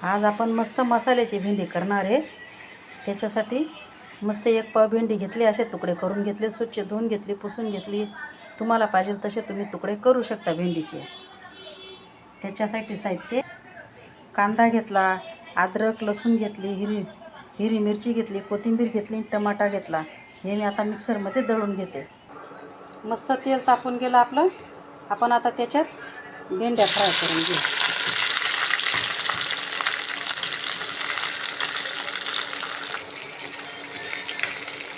आज आपण मस्त मसाल्याची भेंडी करणार आहे। त्याच्यासाठी मस्त 1 पाव भेंडी घेतली, असे तुकडे करून घेतले, स्वच्छ धुवून घेतली, पुसून घेतली। तुम्हाला पाहिजे तसे तुम्ही तुकडे करू शकता भेंडीचे। त्याच्यासाठी साहित्य: कांदा घेतला, अद्रक लसूण घेतली, हिरवी मिरची घेतली, कोथिंबीर घेतली, टमाटा घेतला। हे मी आता मिक्सरमध्ये दळून घेते। मस्त तेल तापून गेलं आपलं। आपण आता त्याच्यात भेंड्या फ्राय करून घेऊ।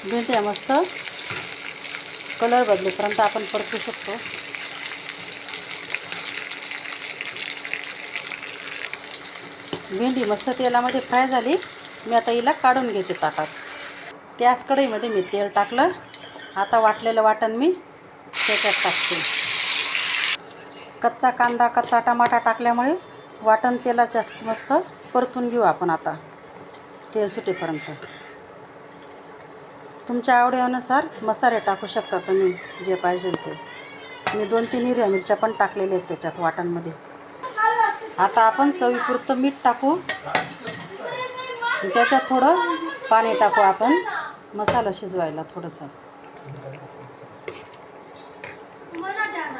भेंड्या मस्त कलर बदलेपर्यंत आपण परतू शकतो। भेंडी मस्त तेलामध्ये फ्राय झाली। मी आता हिला काढून घेते ताटात। त्याच कढईमध्ये मी तेल टाकलं। आता वाटलेलं वाटण मी त्याच्यात टाकते। कच्चा कांदा, कच्चा टमाटा टाकल्यामुळे वाटण तेलात जास्त मस्त परतून घेऊ आपण आता तेल सुटेपर्यंत। तुमच्या आवडीनुसार मसाले टाकू शकता तुम्ही, जे पाहिजे ते। मी 2-3 हिरव्या मिरच्या पण टाकलेल्या आहेत त्याच्यात वाटणमध्ये। आता आपण चवीपुरतं मीठ टाकू। त्याच्यात थोडं पाणी टाकू आपण मसाला शिजवायला थोडंसं।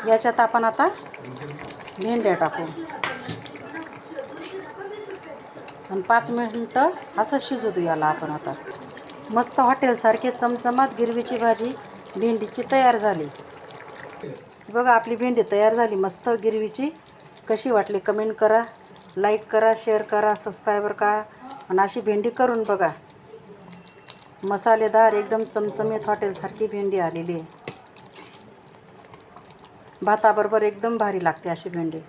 याच्यात आपण आता भेंड्या टाकू आणि 5 मिनिटं असं शिजू देऊ याला आपण आता। मस्त हॉटेलसारखे चमचमात गिरवीची भाजी भेंडीची तयार झाली। बघा आपली भेंडी तयार झाली मस्त गिरवीची। कशी वाटली कमेंट करा, लाईक करा, शेअर करा, सबस्क्राईब करा आणि अशी भेंडी करून बघा। मसालेदार एकदम चमचमीत हॉटेलसारखी भेंडी आलेली आहे। भाताबरोबर एकदम भारी लागते अशी भेंडी।